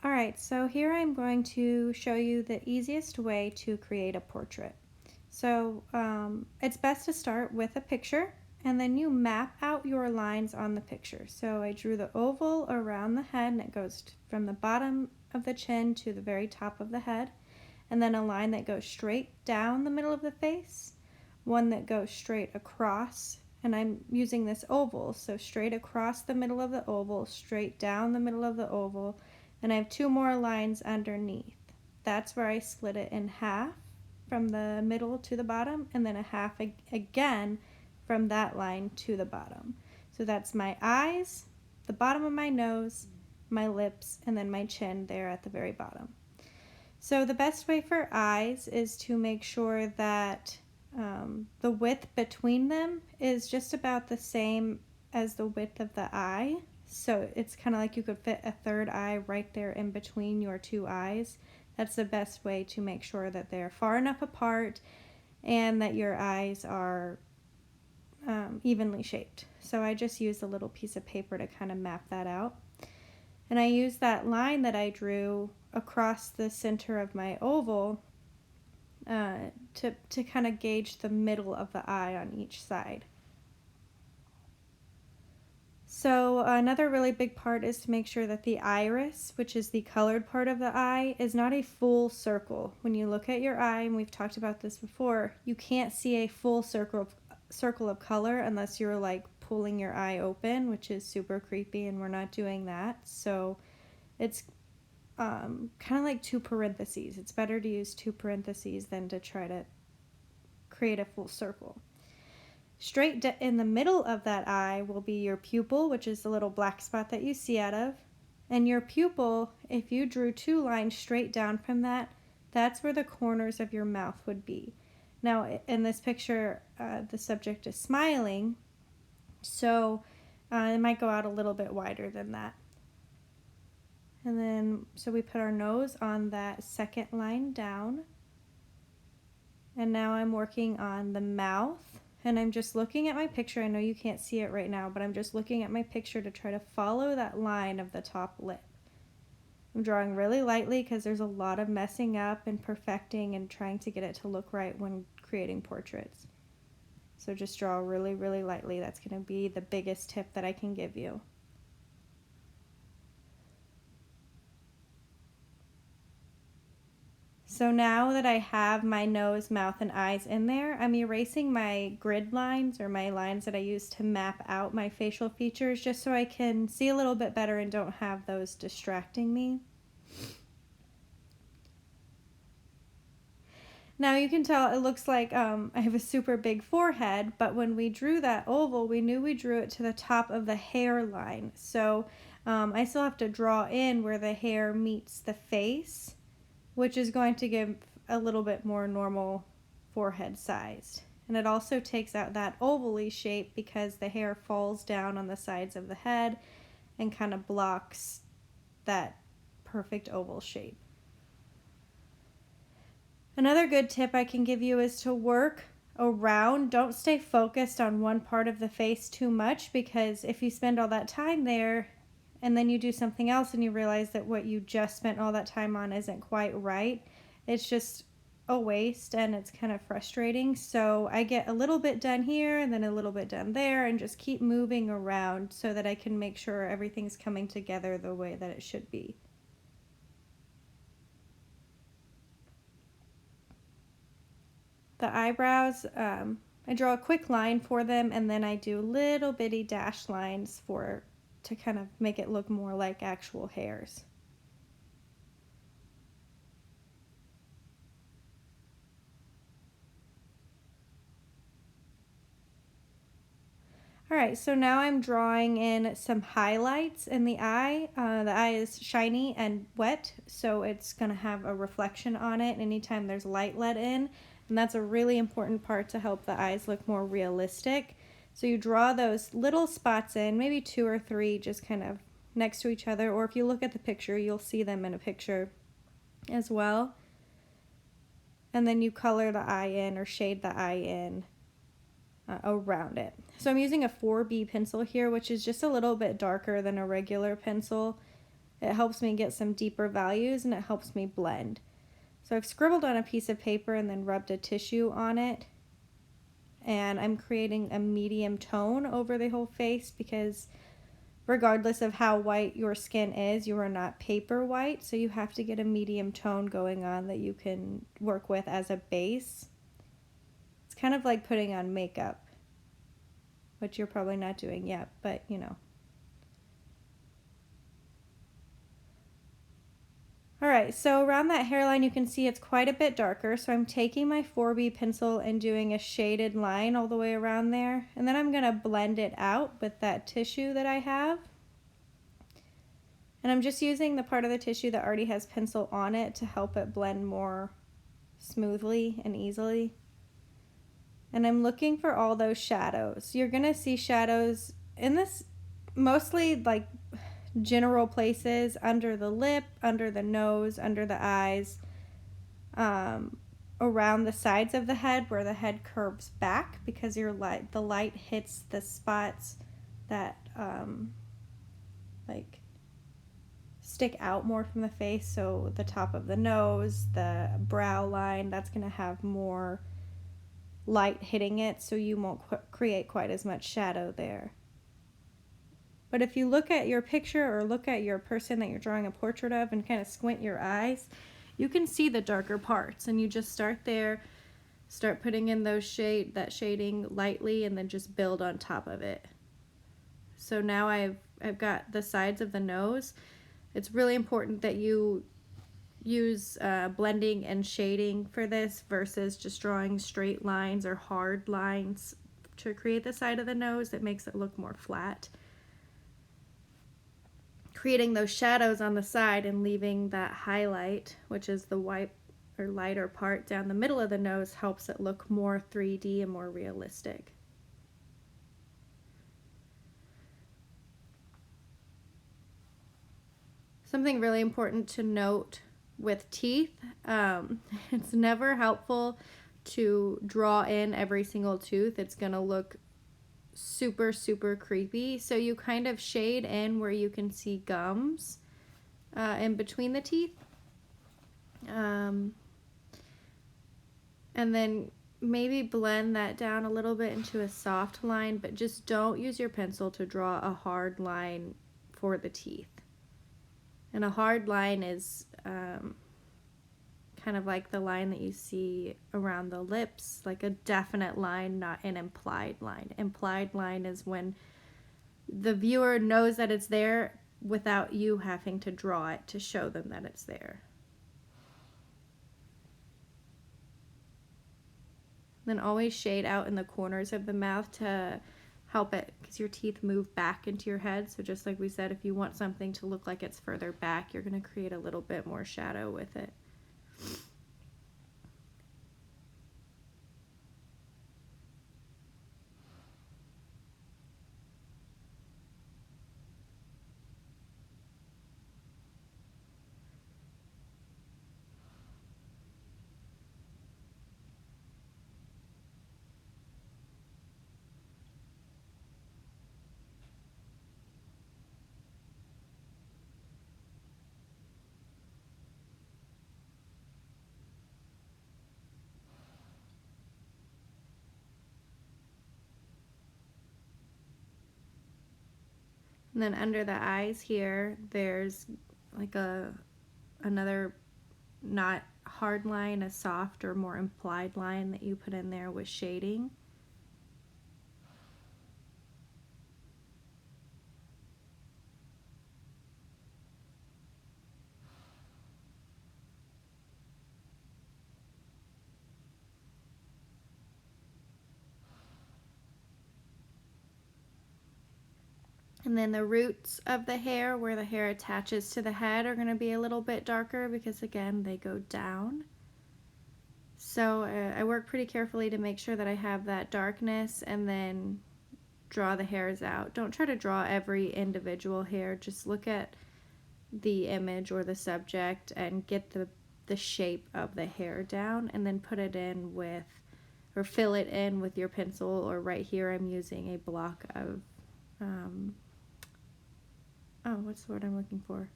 Alright, so here I'm going to show you the easiest way to create a portrait. So it's best to start with a picture and then you map out your lines on the picture. So I drew the oval around the head and it goes from the bottom of the chin to the very top of the head, and then a line that goes straight down the middle of the face, one that goes straight across, and I'm using this oval, so straight across the middle of the oval, straight down the middle of the oval, and I have two more lines underneath. That's where I split it in half from the middle to the bottom, and then a half again from that line to the bottom. So that's my eyes, the bottom of my nose, my lips, and then my chin there at the very bottom. So the best way for eyes is to make sure that the width between them is just about the same as the width of the eye. So it's kind of like you could fit a third eye right there in between your two eyes. That's the best way to make sure that they're far enough apart and that your eyes are evenly shaped. So I just used a little piece of paper to kind of map that out. And I used that line that I drew across the center of my oval to kind of gauge the middle of the eye on each side. So another really big part is to make sure that the iris, which is the colored part of the eye, is not a full circle. When you look at your eye, and we've talked about this before, you can't see a full circle of color unless you're like pulling your eye open, which is super creepy, and we're not doing that. So it's kind of like two parentheses. It's better to use two parentheses than to try to create a full circle. Straight in the middle of that eye will be your pupil, which is the little black spot that you see out of. And your pupil, if you drew two lines straight down from that, that's where the corners of your mouth would be. Now, in this picture, the subject is smiling, so it might go out a little bit wider than that. And then, so we put our nose on that second line down. And now I'm working on the mouth. And I'm just looking at my picture. I know you can't see it right now, but I'm just looking at my picture to try to follow that line of the top lip. I'm drawing really lightly because there's a lot of messing up and perfecting and trying to get it to look right when creating portraits. So just draw really, really lightly. That's going to be the biggest tip that I can give you. So now that I have my nose, mouth, and eyes in there, I'm erasing my grid lines, or my lines that I use to map out my facial features, just so I can see a little bit better and don't have those distracting me. Now you can tell it looks like I have a super big forehead, but when we drew that oval, we knew we drew it to the top of the hairline. So I still have to draw in where the hair meets the face, which is going to give a little bit more normal forehead sized. And it also takes out that oval-y shape because the hair falls down on the sides of the head and kind of blocks that perfect oval shape. Another good tip I can give you is to work around. Don't stay focused on one part of the face too much, because if you spend all that time there and then you do something else and you realize that what you just spent all that time on isn't quite right, it's just a waste and it's kind of frustrating. So I get a little bit done here and then a little bit done there and just keep moving around so that I can make sure everything's coming together the way that it should be. The eyebrows, I draw a quick line for them and then I do little bitty dash lines to kind of make it look more like actual hairs. Alright, so now I'm drawing in some highlights in the eye. The eye is shiny and wet, so it's going to have a reflection on it anytime there's light let in. And that's a really important part to help the eyes look more realistic. So you draw those little spots in, maybe 2 or 3, just kind of next to each other. Or if you look at the picture, you'll see them in a picture as well. And then you color the eye in or shade the eye in around it. So I'm using a 4B pencil here, which is just a little bit darker than a regular pencil. It helps me get some deeper values and it helps me blend. So I've scribbled on a piece of paper and then rubbed a tissue on it. And I'm creating a medium tone over the whole face because regardless of how white your skin is, you are not paper white. So you have to get a medium tone going on that you can work with as a base. It's kind of like putting on makeup, which you're probably not doing yet, but you know. Alright, so around that hairline you can see it's quite a bit darker, so I'm taking my 4B pencil and doing a shaded line all the way around there, and then I'm going to blend it out with that tissue that I have. And I'm just using the part of the tissue that already has pencil on it to help it blend more smoothly and easily. And I'm looking for all those shadows. You're going to see shadows in this mostly like general places, under the lip, under the nose, under the eyes, around the sides of the head where the head curves back because the light hits the spots that like stick out more from the face. So the top of the nose, the brow line, that's going to have more light hitting it, so you won't create quite as much shadow there. But if you look at your picture or look at your person that you're drawing a portrait of and kind of squint your eyes, you can see the darker parts, and you just start there, start putting in that shading lightly, and then just build on top of it. So now I've got the sides of the nose. It's really important that you use blending and shading for this versus just drawing straight lines or hard lines to create the side of the nose. That makes it look more flat. Creating those shadows on the side and leaving that highlight, which is the white or lighter part down the middle of the nose, helps it look more 3D and more realistic. Something really important to note with teeth, it's never helpful to draw in every single tooth. It's going to look super, super creepy. So you kind of shade in where you can see gums in between the teeth. And then maybe blend that down a little bit into a soft line, but just don't use your pencil to draw a hard line for the teeth. And a hard line is kind of like the line that you see around the lips, like a definite line, not an implied line. Implied line is when the viewer knows that it's there without you having to draw it to show them that it's there. Then always shade out in the corners of the mouth to help it, because your teeth move back into your head. So just like we said, if you want something to look like it's further back, you're going to create a little bit more shadow with it. And then under the eyes here, there's like another not hard line, a soft or more implied line that you put in there with shading. And then the roots of the hair, where the hair attaches to the head, are going to be a little bit darker because, again, they go down. So I work pretty carefully to make sure that I have that darkness, and then draw the hairs out. Don't try to draw every individual hair. Just look at the image or the subject and get the shape of the hair down, and then put it in with, or fill it in with your pencil, or right here I'm using a block of what's the word I'm looking for?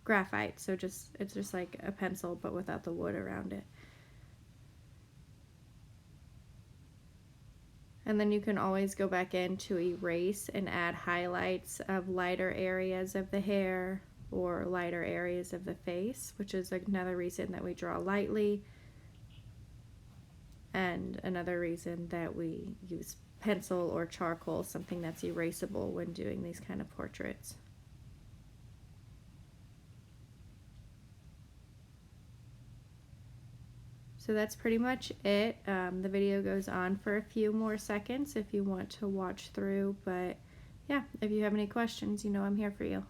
graphite, so it's just like a pencil but without the wood around it. And then you can always go back in to erase and add highlights of lighter areas of the hair or lighter areas of the face, which is another reason that we draw lightly, and another reason that we use pencil or charcoal, something that's erasable, when doing these kind of portraits. So that's pretty much it. The video goes on for a few more seconds if you want to watch through, but yeah, if you have any questions, you know I'm here for you.